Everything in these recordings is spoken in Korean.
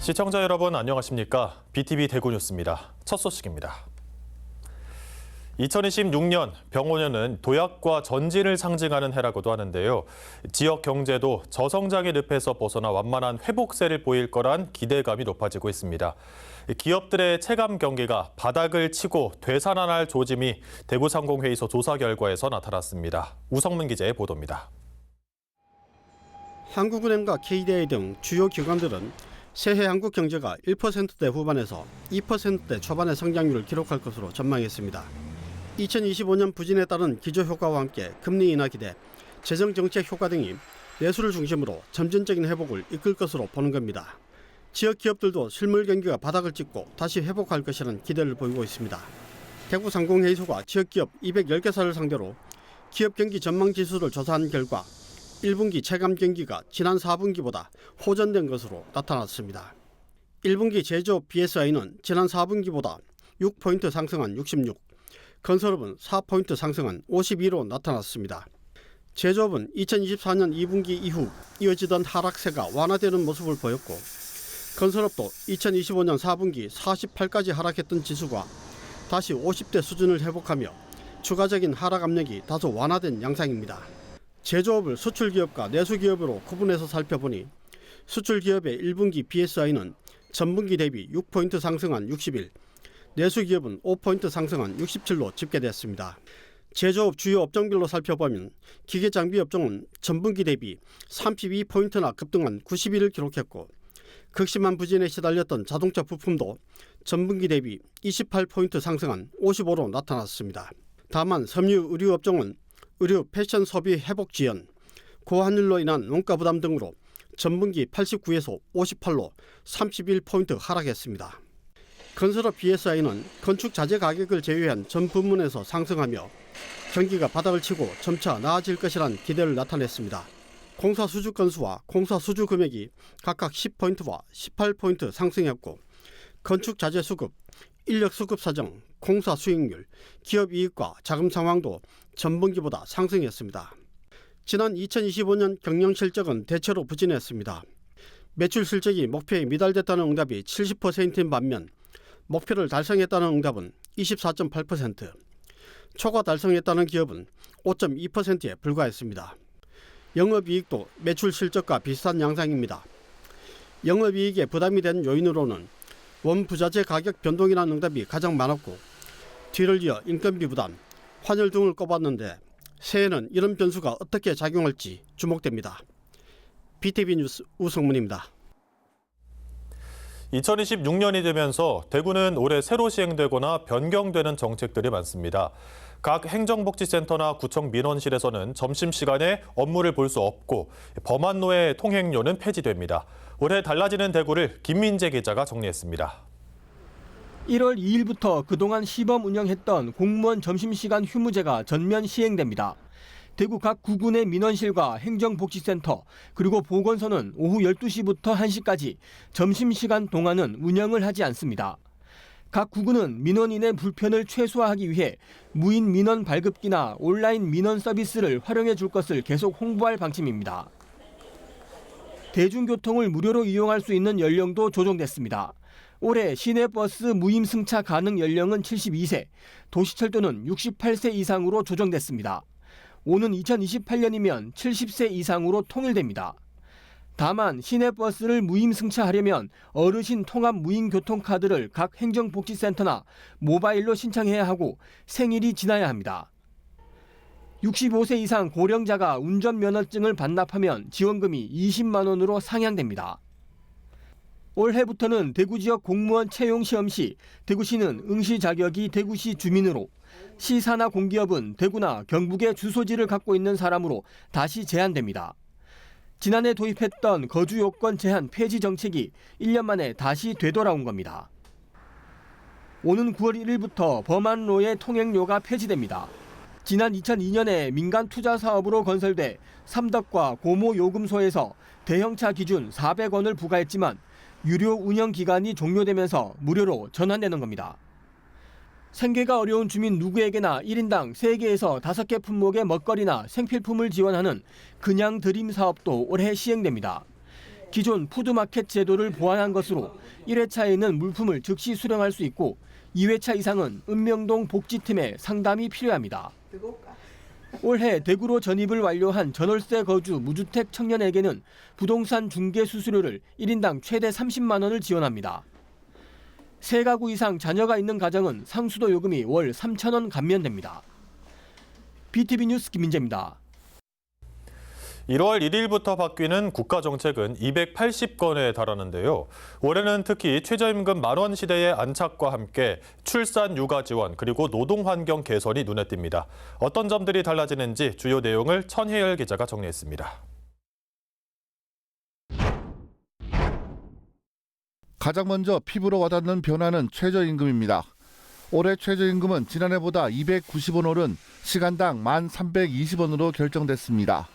시청자 여러분 안녕하십니까? BTV 대구 뉴스입니다. 첫 소식입니다. 2026년 병오년은 도약과 전진을 상징하는 해라고도 하는데요. 지역 경제도 저성장의 늪에서 벗어나 완만한 회복세를 보일 거란 기대감이 높아지고 있습니다. 기업들의 체감 경기가 바닥을 치고 되살아날 조짐이 대구상공회의소 조사 결과에서 나타났습니다. 우성문 기자의 보도입니다. 한국은행과 KDI 등 주요 기관들은 새해 한국 경제가 1%대 후반에서 2%대 초반의 성장률을 기록할 것으로 전망했습니다. 2025년 부진에 따른 기저효과와 함께 금리 인하 기대, 재정정책 효과 등이 내수를 중심으로 점진적인 회복을 이끌 것으로 보는 겁니다. 지역 기업들도 실물 경기가 바닥을 찍고 다시 회복할 것이라는 기대를 보이고 있습니다. 대구상공회의소가 지역 기업 210개사를 상대로 기업 경기 전망 지수를 조사한 결과 1분기 체감 경기가 지난 4분기보다 호전된 것으로 나타났습니다. 1분기 제조업 BSI는 지난 4분기보다 6포인트 상승한 66, 건설업은 4포인트 상승한 52로 나타났습니다. 제조업은 2024년 2분기 이후 이어지던 하락세가 완화되는 모습을 보였고, 건설업도 2025년 4분기 48까지 하락했던 지수가 다시 50대 수준을 회복하며 추가적인 하락 압력이 다소 완화된 양상입니다. 제조업을 수출기업과 내수기업으로 구분해서 살펴보니 수출기업의 1분기 BSI는 전분기 대비 6포인트 상승한 61, 내수기업은 5포인트 상승한 67로 집계됐습니다. 제조업 주요 업종별로 살펴보면 기계장비 업종은 전분기 대비 32포인트나 급등한 91을 기록했고, 극심한 부진에 시달렸던 자동차 부품도 전분기 대비 28포인트 상승한 55로 나타났습니다. 다만 섬유 의류 업종은 의류 패션 소비 회복 지연, 고환율로 인한 원가 부담 등으로 전분기 89에서 58로 31포인트 하락했습니다. 건설업 BSI는 건축 자재 가격을 제외한 전 부문에서 상승하며 경기가 바닥을 치고 점차 나아질 것이란 기대를 나타냈습니다. 공사 수주 건수와 공사 수주 금액이 각각 10포인트와 18포인트 상승했고, 건축 자재 수급, 인력 수급 사정, 공사 수익률, 기업 이익과 자금 상황도 전분기보다 상승했습니다. 지난 2025년 경영 실적은 대체로 부진했습니다. 매출 실적이 목표에 미달됐다는 응답이 70%인 반면 목표를 달성했다는 응답은 24.8%, 초과 달성했다는 기업은 5.2%에 불과했습니다. 영업이익도 매출 실적과 비슷한 양상입니다. 영업이익에 부담이 된 요인으로는 원부자재 가격 변동이라는 응답이 가장 많았고, 뒤를 이어 인건비 부담, 환율 등을 꼽았는데 새해에는 이런 변수가 어떻게 작용할지 주목됩니다. BTV 뉴스 우성문입니다. 2026년이 되면서 대구는 올해 새로 시행되거나 변경되는 정책들이 많습니다. 각 행정복지센터나 구청 민원실에서는 점심시간에 업무를 볼 수 없고 범안로의 통행료는 폐지됩니다. 올해 달라지는 대구를 김민재 기자가 정리했습니다. 1월 2일부터 그동안 시범 운영했던 공무원 점심시간 휴무제가 전면 시행됩니다. 대구 각 구군의 민원실과 행정복지센터 그리고 보건소는 오후 12시부터 1시까지 점심시간 동안은 운영을 하지 않습니다. 각 구군은 민원인의 불편을 최소화하기 위해 무인 민원 발급기나 온라인 민원 서비스를 활용해 줄 것을 계속 홍보할 방침입니다. 대중교통을 무료로 이용할 수 있는 연령도 조정됐습니다. 올해 시내버스 무임 승차 가능 연령은 72세, 도시철도는 68세 이상으로 조정됐습니다. 오는 2028년이면 70세 이상으로 통일됩니다. 다만 시내버스를 무임 승차하려면 어르신 통합 무임 교통카드를 각 행정복지센터나 모바일로 신청해야 하고 생일이 지나야 합니다. 65세 이상 고령자가 운전면허증을 반납하면 지원금이 20만 원으로 상향됩니다. 올해부터는 대구 지역 공무원 채용 시험 시 대구시는 응시 자격이 대구시 주민으로, 시 산하 공기업은 대구나 경북의 주소지를 갖고 있는 사람으로 다시 제한됩니다. 지난해 도입했던 거주 요건 제한 폐지 정책이 1년 만에 다시 되돌아온 겁니다. 오는 9월 1일부터 범안로의 통행료가 폐지됩니다. 지난 2002년에 민간 투자 사업으로 건설돼 삼덕과 고모 요금소에서 대형차 기준 400원을 부과했지만 유료 운영 기간이 종료되면서 무료로 전환되는 겁니다. 생계가 어려운 주민 누구에게나 1인당 3개에서 5개 품목의 먹거리나 생필품을 지원하는 그냥 드림 사업도 올해 시행됩니다. 기존 푸드마켓 제도를 보완한 것으로 1회차에는 물품을 즉시 수령할 수 있고 2회차 이상은 읍명동 복지팀에 상담이 필요합니다. 올해 대구로 전입을 완료한 전월세 거주 무주택 청년에게는 부동산 중개 수수료를 1인당 최대 30만 원을 지원합니다. 3가구 이상 자녀가 있는 가정은 상수도 요금이 월 3천 원 감면됩니다. BTV 뉴스 김민재입니다. 1월 1일부터 바뀌는 국가정책은 280건에 달하는데요. 올해는 특히 최저임금 만원 시대의 안착과 함께 출산 육아 지원 그리고 노동환경 개선이 눈에 띕니다. 어떤 점들이 달라지는지 주요 내용을 천혜열 기자가 정리했습니다. 가장 먼저 피부로 와닿는 변화는 최저임금입니다. 올해 최저임금은 지난해보다 290원 오른 시간당 1,320원으로 결정됐습니다.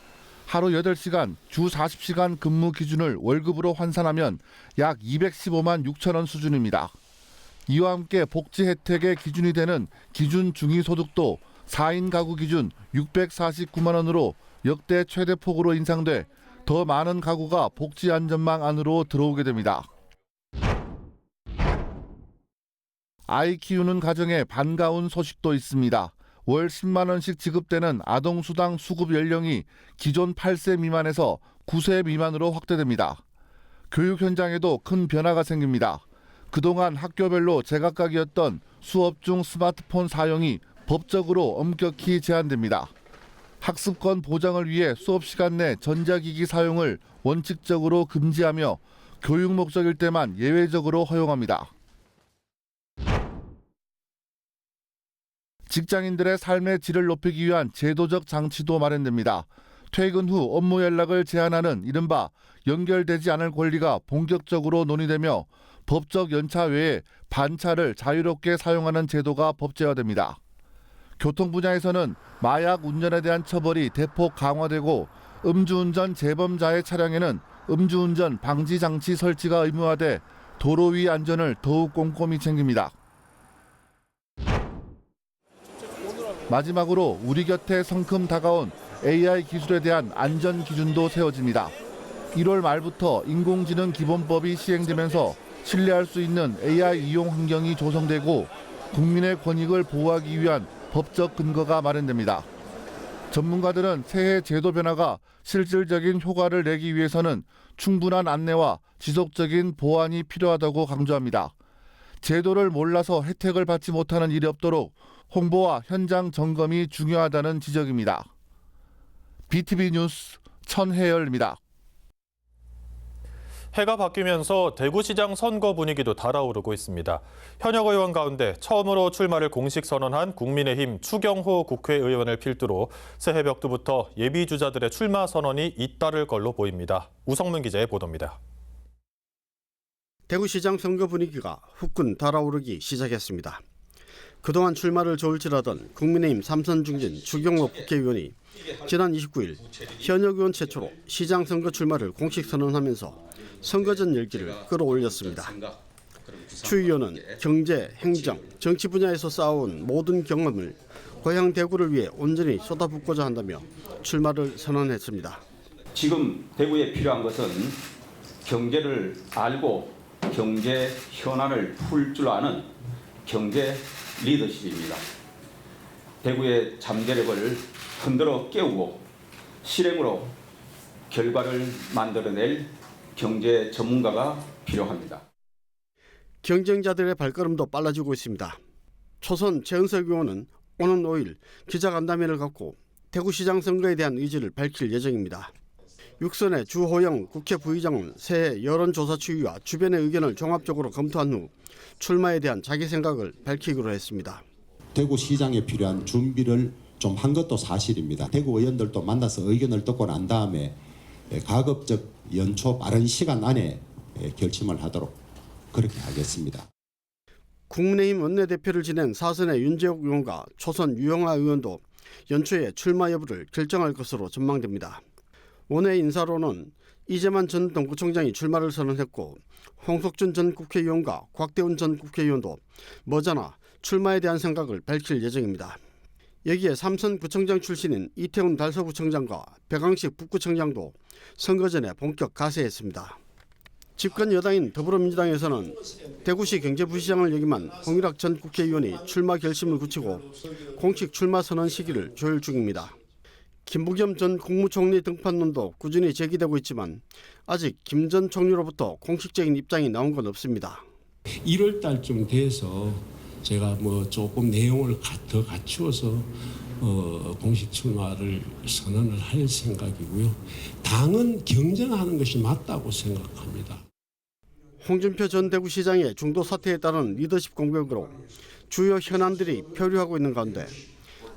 하루 8시간, 주 40시간 근무 기준을 월급으로 환산하면 약 215만 6천 원 수준입니다. 이와 함께 복지 혜택의 기준이 되는 기준 중위소득도 4인 가구 기준 649만 원으로 역대 최대폭으로 인상돼 더 많은 가구가 복지 안전망 안으로 들어오게 됩니다. 아이 키우는 가정에 반가운 소식도 있습니다. 월 10만 원씩 지급되는 아동수당 수급 연령이 기존 8세 미만에서 9세 미만으로 확대됩니다. 교육 현장에도 큰 변화가 생깁니다. 그동안 학교별로 제각각이었던 수업 중 스마트폰 사용이 법적으로 엄격히 제한됩니다. 학습권 보장을 위해 수업 시간 내 전자기기 사용을 원칙적으로 금지하며 교육 목적일 때만 예외적으로 허용합니다. 직장인들의 삶의 질을 높이기 위한 제도적 장치도 마련됩니다. 퇴근 후 업무 연락을 제한하는 이른바 연결되지 않을 권리가 본격적으로 논의되며 법적 연차 외에 반차를 자유롭게 사용하는 제도가 법제화됩니다. 교통 분야에서는 마약 운전에 대한 처벌이 대폭 강화되고 음주운전 재범자의 차량에는 음주운전 방지 장치 설치가 의무화돼 도로 위 안전을 더욱 꼼꼼히 챙깁니다. 마지막으로 우리 곁에 성큼 다가온 AI 기술에 대한 안전 기준도 세워집니다. 1월 말부터 인공지능 기본법이 시행되면서 신뢰할 수 있는 AI 이용 환경이 조성되고 국민의 권익을 보호하기 위한 법적 근거가 마련됩니다. 전문가들은 새해 제도 변화가 실질적인 효과를 내기 위해서는 충분한 안내와 지속적인 보완이 필요하다고 강조합니다. 제도를 몰라서 혜택을 받지 못하는 일이 없도록 홍보와 현장 점검이 중요하다는 지적입니다. BTV 뉴스 천혜열입니다. 해가 바뀌면서 대구시장 선거 분위기도 달아오르고 있습니다. 현역 의원 가운데 처음으로 출마를 공식 선언한 국민의힘 추경호 국회의원을 필두로 새해 벽두부터 예비주자들의 출마 선언이 잇따를 걸로 보입니다. 우성문 기자의 보도입니다. 대구시장 선거 분위기가 후끈 달아오르기 시작했습니다. 그동안 출마를 저울질하던 국민의힘 삼선 중진 추경호 국회의원이 지난 29일 현역 의원 최초로 시장 선거 출마를 공식 선언하면서 선거전 열기를 끌어올렸습니다. 추 의원은 경제, 행정, 정치 분야에서 쌓아온 모든 경험을 고향 대구를 위해 온전히 쏟아붓고자 한다며 출마를 선언했습니다. 지금 대구에 필요한 것은 경제를 알고 경제 현안을 풀 줄 아는 경제 리더십입니다. 대구의 잠재력을 흔들어 깨우고 실행으로 결과를 만들어낼 경제 전문가가 필요합니다. 경쟁자들의 발걸음도 빨라지고 있습니다. 초선 최은석 의원은 오는 5일 기자간담회를 갖고 대구시장 선거에 대한 의지를 밝힐 예정입니다. 육선의 주호영 국회 부의장은 새해 여론조사 추이와 주변의 의견을 종합적으로 검토한 후 출마에 대한 자기 생각을 밝히기로 했습니다. 대구시장에 필요한 준비를 좀 한 것도 사실입니다. 대구 의원들도 만나서 의견을 듣고 난 다음에 가급적 연초 빠른 시간 안에 결심을 하도록 그렇게 하겠습니다. 국민의힘 원내대표를 지낸 사선의 윤재욱 의원과 초선 유영하 의원도 연초에 출마 여부를 결정할 것으로 전망됩니다. 원외 인사로는 이재만 전 동구청장이 출마를 선언했고 홍석준 전 국회의원과 곽대훈 전 국회의원도 머지않아 출마에 대한 생각을 밝힐 예정입니다. 여기에 삼선 구청장 출신인 이태훈 달서구청장과 백왕식 북구청장도 선거 전에 본격 가세했습니다. 집권 여당인 더불어민주당에서는 대구시 경제부시장을 역임한 홍일학 전 국회의원이 출마 결심을 굳히고 공식 출마 선언 시기를 조율 중입니다. 김부겸 전 국무총리 등판론도 꾸준히 제기되고 있지만 아직 김 전 총리로부터 공식적인 입장이 나온 건 없습니다. 1월 달쯤 돼서 제가 조금 내용을 더 갖추어서 공식 출마를 선언을 할 생각이고요. 당은 경쟁하는 것이 맞다고 생각합니다. 홍준표 전 대구시장의 중도 사퇴에 따른 리더십 공백으로 주요 현안들이 표류하고 있는 가운데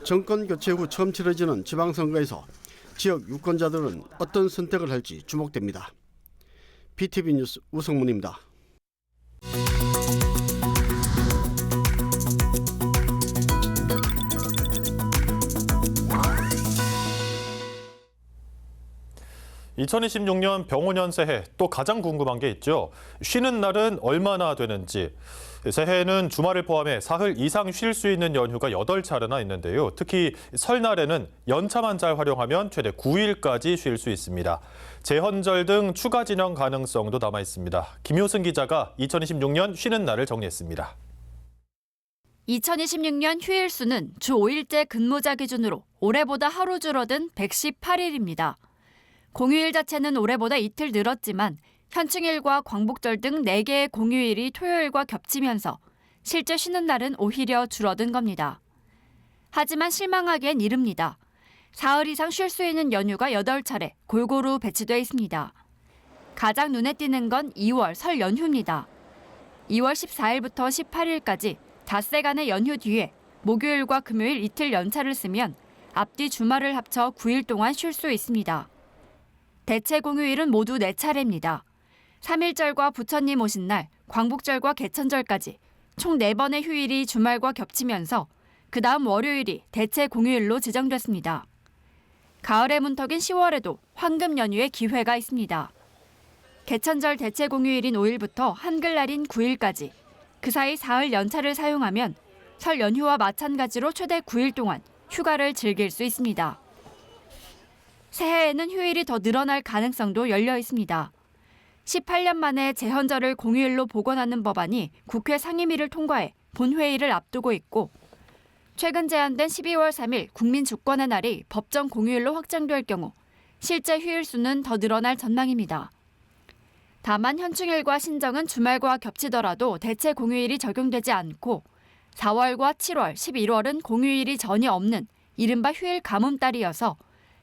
정권 교체 후 처음 치러지는 지방선거에서 지역 유권자들은 어떤 선택을 할지 주목됩니다. BTV 뉴스 우성문입니다. (2026년) 병오년 새해 또 가장 궁금한 게 있죠. 쉬는 날은 얼마나 되는지. 새해에는 주말을 포함해 사흘 이상 쉴 수 있는 연휴가 8차례나 있는데요. 특히 설날에는 연차만 잘 활용하면 최대 9일까지 쉴 수 있습니다. 재헌절 등 추가 진영 가능성도 남아 있습니다. 김효승 기자가 2026년 쉬는 날을 정리했습니다. 2026년 휴일 수는 주 5일제 근무자 기준으로 올해보다 하루 줄어든 118일입니다. 공휴일 자체는 올해보다 이틀 늘었지만 현충일과 광복절 등 4개의 공휴일이 토요일과 겹치면서 실제 쉬는 날은 오히려 줄어든 겁니다. 하지만 실망하기엔 이릅니다. 사흘 이상 쉴 수 있는 연휴가 8차례 골고루 배치돼 있습니다. 가장 눈에 띄는 건 2월 설 연휴입니다. 2월 14일부터 18일까지 닷새간의 연휴 뒤에 목요일과 금요일 이틀 연차를 쓰면 앞뒤 주말을 합쳐 9일 동안 쉴 수 있습니다. 대체 공휴일은 모두 4차례입니다. 3.1절과 부처님 오신 날, 광복절과 개천절까지 총 4번의 휴일이 주말과 겹치면서 그 다음 월요일이 대체 공휴일로 지정됐습니다. 가을의 문턱인 10월에도 황금 연휴의 기회가 있습니다. 개천절 대체 공휴일인 5일부터 한글날인 9일까지 그 사이 사흘 연차를 사용하면 설 연휴와 마찬가지로 최대 9일 동안 휴가를 즐길 수 있습니다. 새해에는 휴일이 더 늘어날 가능성도 열려 있습니다. 18년 만에 재헌절을 공휴일로 복원하는 법안이 국회 상임위를 통과해 본회의를 앞두고 있고 최근 제안된 12월 3일 국민주권의 날이 법정 공휴일로 확정될 경우 실제 휴일 수는 더 늘어날 전망입니다. 다만 현충일과 신정은 주말과 겹치더라도 대체 공휴일이 적용되지 않고 4월과 7월, 11월은 공휴일이 전혀 없는 이른바 휴일 가뭄달이어서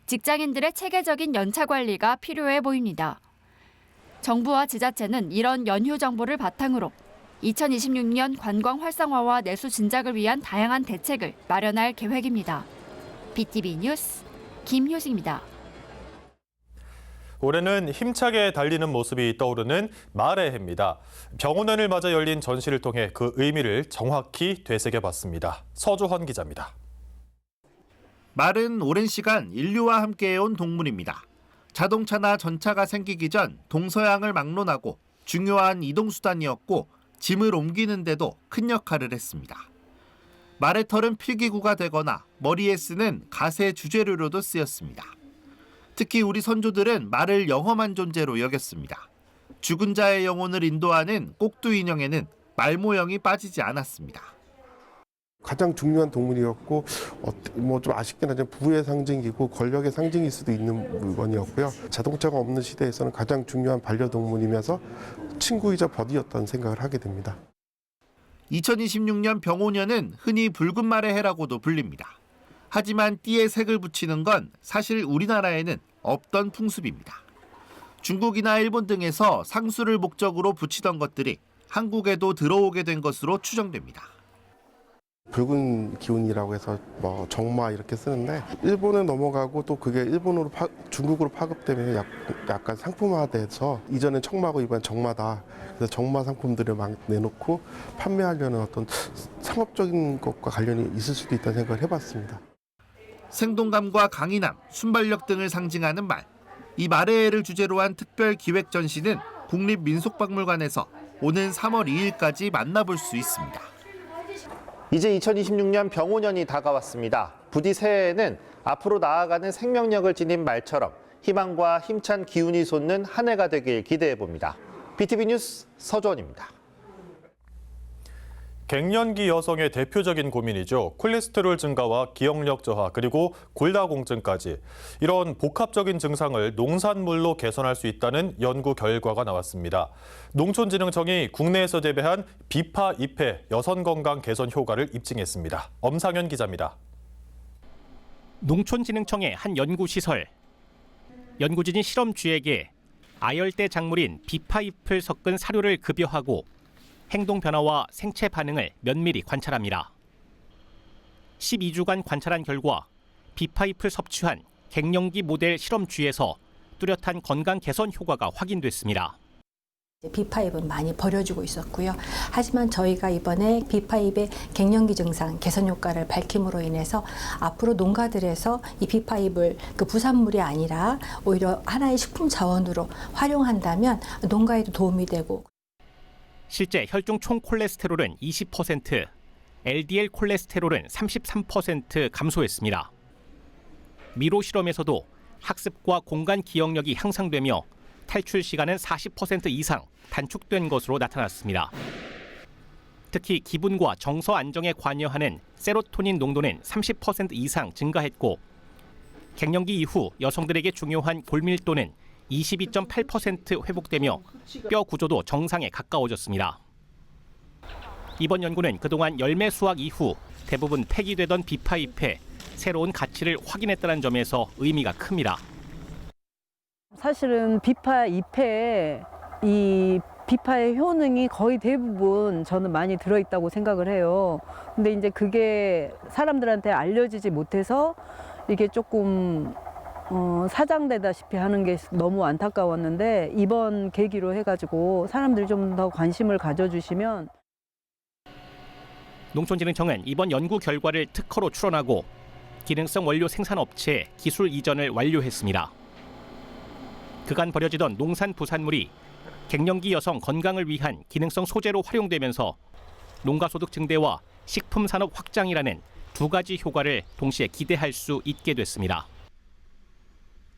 직장인들의 체계적인 연차 관리가 필요해 보입니다. 정부와 지자체는 이런 연휴 정보를 바탕으로 2026년 관광 활성화와 내수 진작을 위한 다양한 대책을 마련할 계획입니다. BTV 뉴스 김효승입니다. 올해는 힘차게 달리는 모습이 떠오르는 말의 해입니다. 병오년을 맞아 열린 전시를 통해 그 의미를 정확히 되새겨봤습니다. 서주헌 기자입니다. 말은 오랜 시간 인류와 함께해온 동물입니다. 자동차나 전차가 생기기 전 동서양을 막론하고 중요한 이동수단이었고 짐을 옮기는 데도 큰 역할을 했습니다. 말의 털은 필기구가 되거나 머리에 쓰는 가세 주재료로도 쓰였습니다. 특히 우리 선조들은 말을 영험한 존재로 여겼습니다. 죽은 자의 영혼을 인도하는 꼭두 인형에는 말 모형이 빠지지 않았습니다. 가장 중요한 동물이었고 좀 아쉽긴 하지만 부의 상징이고 권력의 상징일 수도 있는 물건이었고요. 자동차가 없는 시대에서는 가장 중요한 반려동물이면서 친구이자 버디였다는 생각을 하게 됩니다. 2026년 병오년은 흔히 붉은 말의 해라고도 불립니다. 하지만 띠에 색을 붙이는 건 사실 우리나라에는 없던 풍습입니다. 중국이나 일본 등에서 상수를 목적으로 붙이던 것들이 한국에도 들어오게 된 것으로 추정됩니다. 붉은 기운이라고 해서 정마 이렇게 쓰는데 일본에 넘어가고 또 그게 중국으로 파급되면 약간 상품화돼서 이전엔 청마고 이번엔 정마다. 그래서 정마 상품들을 막 내놓고 판매하려는 어떤 상업적인 것과 관련이 있을 수도 있다는 생각을 해봤습니다. 생동감과 강인함, 순발력 등을 상징하는 말. 이 말의 해를 주제로 한 특별 기획 전시는 국립민속박물관에서 오는 3월 2일까지 만나볼 수 있습니다. 이제 2026년 병오년이 다가왔습니다. 부디 새해에는 앞으로 나아가는 생명력을 지닌 말처럼 희망과 힘찬 기운이 솟는 한 해가 되길 기대해 봅니다. BTV 뉴스 서주원입니다. 갱년기 여성의 대표적인 고민이죠. 콜레스테롤 증가와 기억력 저하 그리고 골다공증까지. 이런 복합적인 증상을 농산물로 개선할 수 있다는 연구 결과가 나왔습니다. 농촌진흥청이 국내에서 재배한 비파 잎의 여성 건강 개선 효과를 입증했습니다. 엄상현 기자입니다. 농촌진흥청의 한 연구시설. 연구진이 실험쥐에게 아열대 작물인 비파 잎을 섞은 사료를 급여하고 행동 변화와 생체 반응을 면밀히 관찰합니다. 12주간 관찰한 결과 비파잎을 섭취한 갱년기 모델 실험쥐에서 뚜렷한 건강 개선 효과가 확인됐습니다. 비파잎은 많이 버려지고 있었고요. 하지만 저희가 이번에 비파잎의 갱년기 증상 개선 효과를 밝힘으로 인해서 앞으로 농가들에서 이 비파잎을 그 부산물이 아니라 오히려 하나의 식품 자원으로 활용한다면 농가에도 도움이 되고. 실제 혈중 총 콜레스테롤은 20%, LDL 콜레스테롤은 33% 감소했습니다. 미로 실험에서도 학습과 공간 기억력이 향상되며 탈출 시간은 40% 이상 단축된 것으로 나타났습니다. 특히 기분과 정서 안정에 관여하는 세로토닌 농도는 30% 이상 증가했고 갱년기 이후 여성들에게 중요한 골밀도는 22.8% 회복되며 뼈 구조도 정상에 가까워졌습니다. 이번 연구는 그동안 열매 수확 이후 대부분 폐기되던 비파잎의 새로운 가치를 확인했다는 점에서 의미가 큽니다. 사실은 비파잎에 이 비파의 효능이 거의 대부분 저는 많이 들어있다고 생각을 해요. 근데 이제 그게 사람들한테 알려지지 못해서 이게 조금 사장되다시피 하는 게 너무 안타까웠는데 이번 계기로 해가지고 사람들이 좀 더 관심을 가져주시면. 농촌진흥청은 이번 연구 결과를 특허로 출원하고 기능성 원료 생산업체에 기술 이전을 완료했습니다. 그간 버려지던 농산 부산물이 갱년기 여성 건강을 위한 기능성 소재로 활용되면서 농가 소득 증대와 식품 산업 확장이라는 두 가지 효과를 동시에 기대할 수 있게 됐습니다.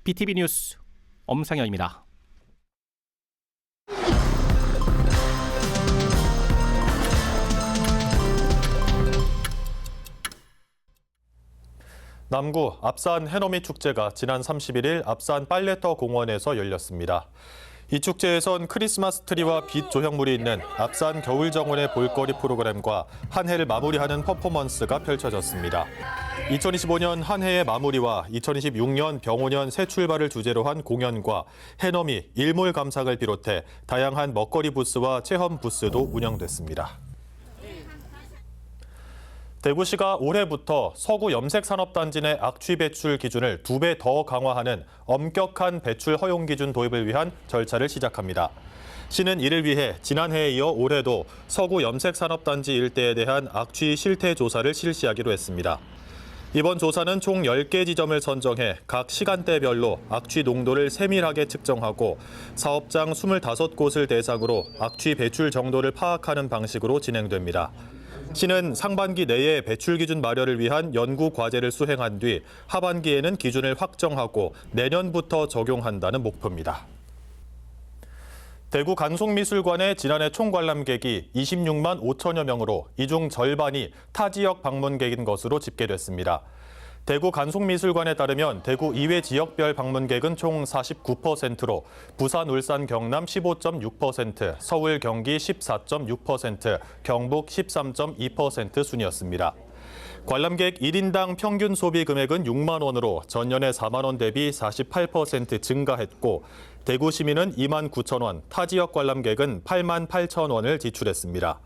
BTV 뉴스 엄상현입니다. 남구 압산 해넘이 축제가 지난 31일 압산 빨래터 공원에서 열렸습니다. 이 축제에선 크리스마스 트리와 빛 조형물이 있는 압산 겨울정원의 볼거리 프로그램과 한 해를 마무리하는 퍼포먼스가 펼쳐졌습니다. 2025년 한 해의 마무리와 2026년 병오년 새 출발을 주제로 한 공연과 해넘이 일몰 감상을 비롯해 다양한 먹거리 부스와 체험 부스도 운영됐습니다. 대구시가 올해부터 서구 염색산업단지 내 악취 배출 기준을 2배 더 강화하는 엄격한 배출 허용 기준 도입을 위한 절차를 시작합니다. 시는 이를 위해 지난해에 이어 올해도 서구 염색산업단지 일대에 대한 악취 실태 조사를 실시하기로 했습니다. 이번 조사는 총 10개 지점을 선정해 각 시간대별로 악취 농도를 세밀하게 측정하고 사업장 25곳을 대상으로 악취 배출 정도를 파악하는 방식으로 진행됩니다. 시는 상반기 내에 배출 기준 마련을 위한 연구 과제를 수행한 뒤 하반기에는 기준을 확정하고 내년부터 적용한다는 목표입니다. 대구 간송미술관의 지난해 총 관람객이 26만 5천여 명으로 이 중 절반이 타 지역 방문객인 것으로 집계됐습니다. 대구 간송미술관에 따르면 대구 이외 지역별 방문객은 총 49%로 부산, 울산, 경남 15.6%, 서울, 경기 14.6%, 경북 13.2% 순이었습니다. 관람객 1인당 평균 소비 금액은 6만 원으로 전년의 4만 원 대비 48% 증가했고 대구 시민은 2만 9천 원, 타 지역 관람객은 8만 8천 원을 지출했습니다.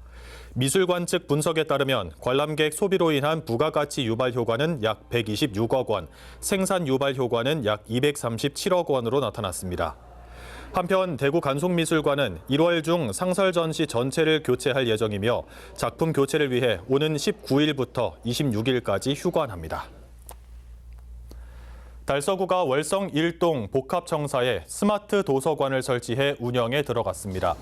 미술관 측 분석에 따르면 관람객 소비로 인한 부가가치 유발 효과는 약 126억 원, 생산 유발 효과는 약 237억 원으로 나타났습니다. 한편 대구 간송미술관은 1월 중 상설 전시 전체를 교체할 예정이며 작품 교체를 위해 오는 19일부터 26일까지 휴관합니다. 달서구가 월성 1동 복합청사에 스마트 도서관을 설치해 운영에 들어갔습니다.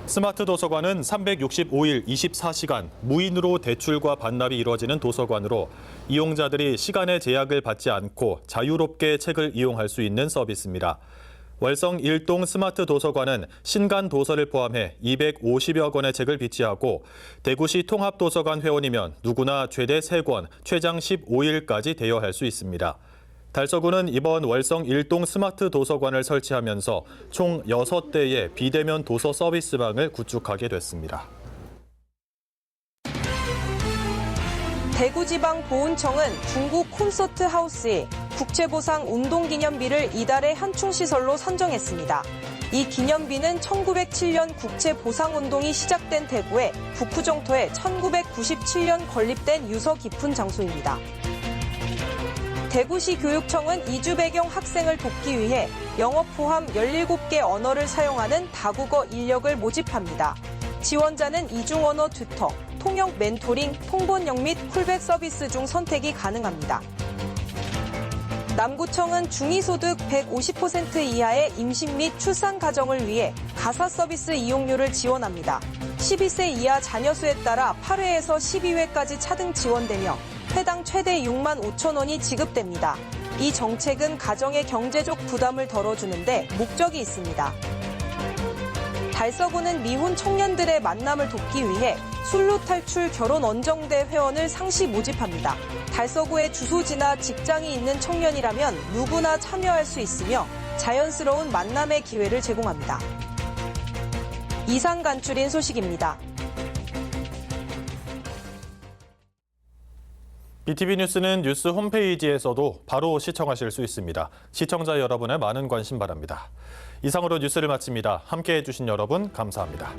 스마트 도서관은 365일 24시간 무인으로 대출과 반납이 이루어지는 도서관으로 이용자들이 시간의 제약을 받지 않고 자유롭게 책을 이용할 수 있는 서비스입니다. 월성 1동 스마트 도서관은 신간 도서를 포함해 250여 권의 책을 비치하고 대구시 통합도서관 회원이면 누구나 최대 3권, 최장 15일까지 대여할 수 있습니다. 달서구는 이번 월성 1동 스마트 도서관을 설치하면서 총 6대의 비대면 도서 서비스방을 구축하게 됐습니다. 대구지방보훈청은 중구 콘서트 하우스에 국채보상 운동기념비를 이달의 현충시설로 선정했습니다. 이 기념비는 1907년 국채보상운동이 시작된 대구의 북구정토에 1997년 건립된 유서 깊은 장소입니다. 대구시 교육청은 이주 배경 학생을 돕기 위해 영어 포함 17개 언어를 사용하는 다국어 인력을 모집합니다. 지원자는 이중언어 튜터, 통역 멘토링, 통번역 및 콜백 서비스 중 선택이 가능합니다. 남구청은 중위소득 150% 이하의 임신 및 출산 가정을 위해 가사 서비스 이용료를 지원합니다. 12세 이하 자녀 수에 따라 8회에서 12회까지 차등 지원되며 회당 최대 6만 5천 원이 지급됩니다. 이 정책은 가정의 경제적 부담을 덜어주는데 목적이 있습니다. 달서구는 미혼 청년들의 만남을 돕기 위해 술로 탈출 결혼 원정대 회원을 상시 모집합니다. 달서구에 주소지나 직장이 있는 청년이라면 누구나 참여할 수 있으며 자연스러운 만남의 기회를 제공합니다. 이상 간추린 소식입니다. BTV 뉴스는 뉴스 홈페이지에서도 바로 시청하실 수 있습니다. 시청자 여러분의 많은 관심 바랍니다. 이상으로 뉴스를 마칩니다. 함께해 주신 여러분 감사합니다.